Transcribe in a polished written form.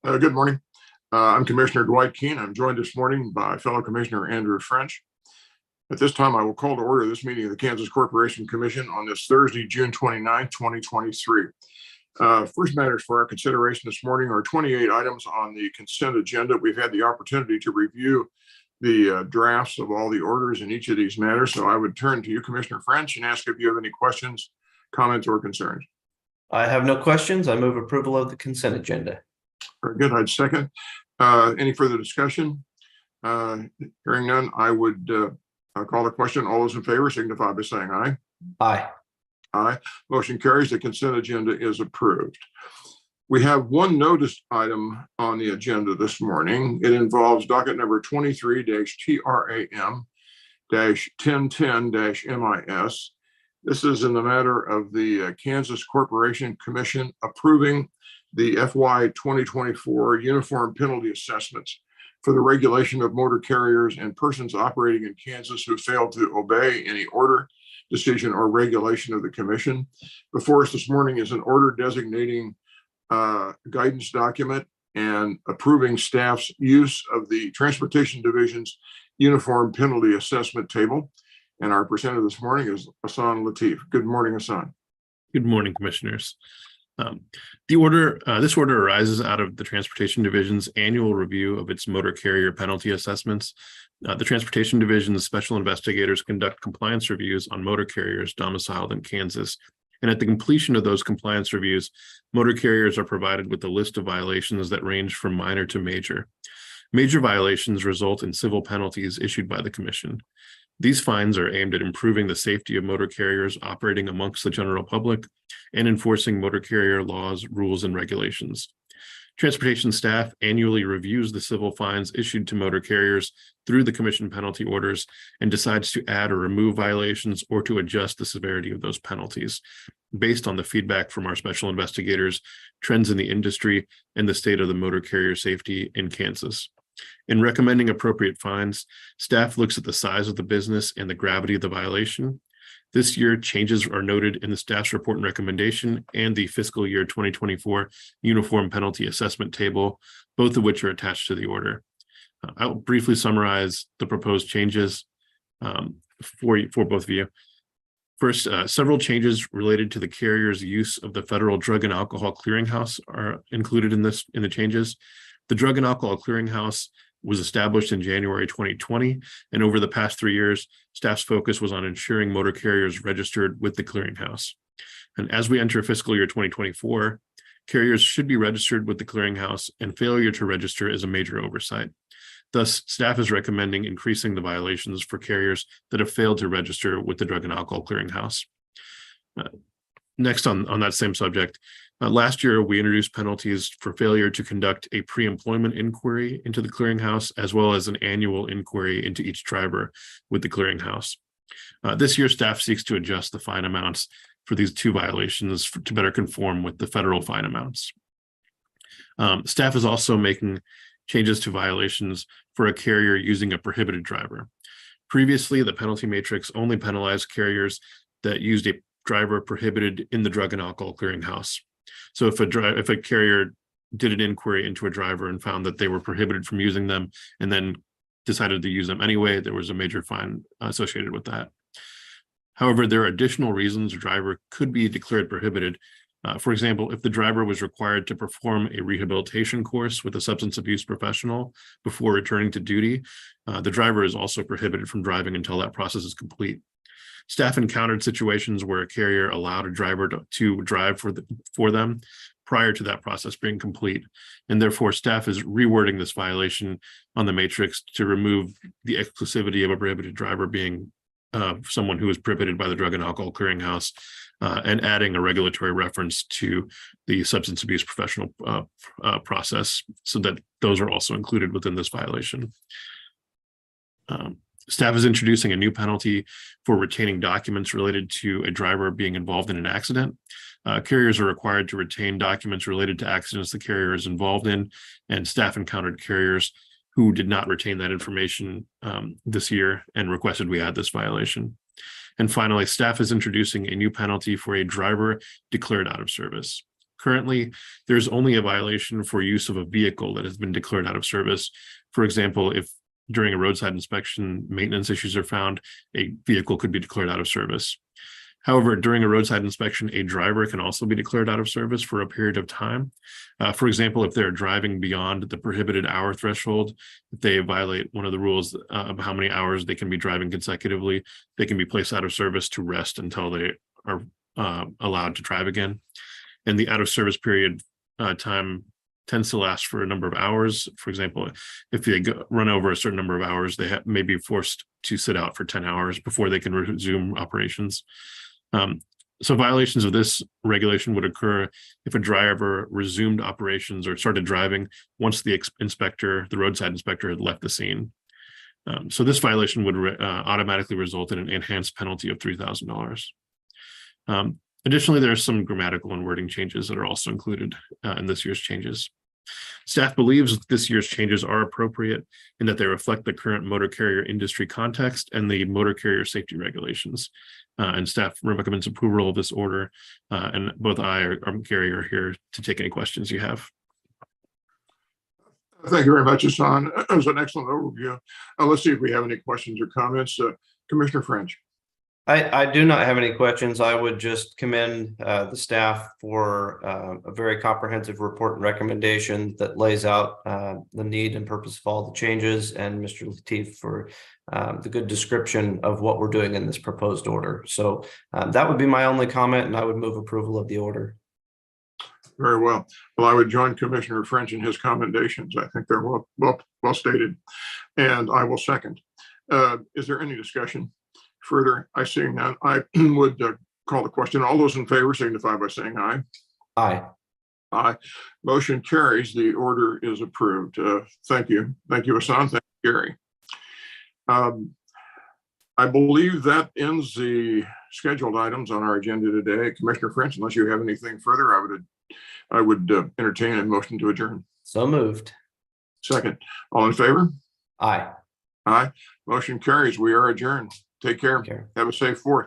Good morning. I'm Commissioner Dwight Keene. I'm joined this morning by fellow Commissioner Andrew French. At this time, I will call to order this meeting of the Kansas Corporation Commission on this Thursday, June 29, 2023. First matters for our consideration this morning are 28 items on the consent agenda. We've had the opportunity to review the drafts of all the orders in each of these matters. So I would turn to you, Commissioner French, and ask if you have any questions, comments, or concerns. I have no questions. I move approval of the consent agenda. Very good. I'd second. Any further discussion? Hearing none, I would call the question. All those in favor signify by saying aye. Aye. Aye. Motion carries. The consent agenda is approved. We have one notice item on the agenda this morning. It involves docket number 23-TRAM-1010-MIS. This is in the matter of the Kansas Corporation Commission approving the FY 2024 uniform penalty assessments for the regulation of motor carriers and persons operating in Kansas who fail to obey any order, decision, or regulation of the commission. Before us this morning is an order designating guidance document and approving staff's use of the Transportation Division's uniform penalty assessment table. And our presenter this morning is Hassan Latif. Good morning, Hassan. Good morning, commissioners. This order arises out of the Transportation Division's annual review of its motor carrier penalty assessments. The Transportation Division's special investigators conduct compliance reviews on motor carriers domiciled in Kansas. And at the completion of those compliance reviews, motor carriers are provided with a list of violations that range from minor to major. Major violations result in civil penalties issued by the Commission. These fines are aimed at improving the safety of motor carriers operating amongst the general public and enforcing motor carrier laws, rules, and regulations. Transportation staff annually reviews the civil fines issued to motor carriers through the Commission penalty orders and decides to add or remove violations or to adjust the severity of those penalties based on the feedback from our special investigators, trends in the industry, and the state of the motor carrier safety in Kansas. In recommending appropriate fines, staff looks at the size of the business and the gravity of the violation. This year, changes are noted in the staff's report and recommendation and the fiscal year 2024 uniform penalty assessment table, both of which are attached to the order. I'll briefly summarize the proposed changes for both of you. First, several changes related to the carrier's use of the Federal Drug and Alcohol Clearinghouse are included in the changes. The Drug and Alcohol Clearinghouse was established in January 2020, and over the past 3 years, staff's focus was on ensuring motor carriers registered with the clearinghouse. And as we enter fiscal year 2024, carriers should be registered with the clearinghouse, and failure to register is a major oversight. Thus, staff is recommending increasing the violations for carriers that have failed to register with the Drug and Alcohol Clearinghouse. Next on that same subject, last year, we introduced penalties for failure to conduct a pre-employment inquiry into the clearinghouse, as well as an annual inquiry into each driver with the clearinghouse. This year, staff seeks to adjust the fine amounts for these two violations to better conform with the federal fine amounts. Staff is also making changes to violations for a carrier using a prohibited driver. Previously, the penalty matrix only penalized carriers that used a driver prohibited in the Drug and Alcohol Clearinghouse. So if a carrier did an inquiry into a driver and found that they were prohibited from using them and then decided to use them anyway, there was a major fine associated with that. However, there are additional reasons a driver could be declared prohibited. For example, if the driver was required to perform a rehabilitation course with a substance abuse professional before returning to duty, the driver is also prohibited from driving until that process is complete. Staff encountered situations where a carrier allowed a driver to drive for them prior to that process being complete, and therefore staff is rewording this violation on the matrix to remove the exclusivity of a prohibited driver being someone who is prohibited by the Drug and Alcohol Clearinghouse, and adding a regulatory reference to the substance abuse professional process so that those are also included within this violation. Staff is introducing a new penalty for retaining documents related to a driver being involved in an accident. Carriers are required to retain documents related to accidents the carrier is involved in, and staff encountered carriers who did not retain that information this year and requested we add this violation. And finally, staff is introducing a new penalty for a driver declared out of service. Currently, there's only a violation for use of a vehicle that has been declared out of service. For example, if during a roadside inspection, maintenance issues are found, a vehicle could be declared out of service. However, during a roadside inspection, a driver can also be declared out of service for a period of time. For example, if they're driving beyond the prohibited hour threshold, if they violate one of the rules of how many hours they can be driving consecutively, they can be placed out of service to rest until they are allowed to drive again. And the out of service period time tends to last for a number of hours. For example, if they run over a certain number of hours, they may be forced to sit out for 10 hours before they can resume operations. So violations of this regulation would occur if a driver resumed operations or started driving once the roadside inspector had left the scene. So this violation would automatically result in an enhanced penalty of $3,000. Additionally, there are some grammatical and wording changes that are also included in this year's changes. Staff believes this year's changes are appropriate in that they reflect the current motor carrier industry context and the motor carrier safety regulations. And staff recommends approval of this order. And both I or Gary are here to take any questions you have. Thank you very much, Hassan. It was an excellent overview. Let's see if we have any questions or comments. Commissioner French. I do not have any questions. I would just commend the staff for a very comprehensive report and recommendation that lays out the need and purpose of all the changes, and Mr. Lateef for the good description of what we're doing in this proposed order. So that would be my only comment, and I would move approval of the order. Very well. Well, I would join Commissioner French in his commendations. I think they're well stated, and I will second. Is there any discussion? Further, I see none. I would call the question. All those in favor signify by saying aye. Aye. Aye. Motion carries. The order is approved. Thank you. Thank you, Hassan. Thank you, Gary. I believe that ends the scheduled items on our agenda today. Commissioner French, unless you have anything further, I would entertain a motion to adjourn. So moved. Second. All in favor? Aye. Aye. Motion carries. We are adjourned. Take care. Have a safe 4th.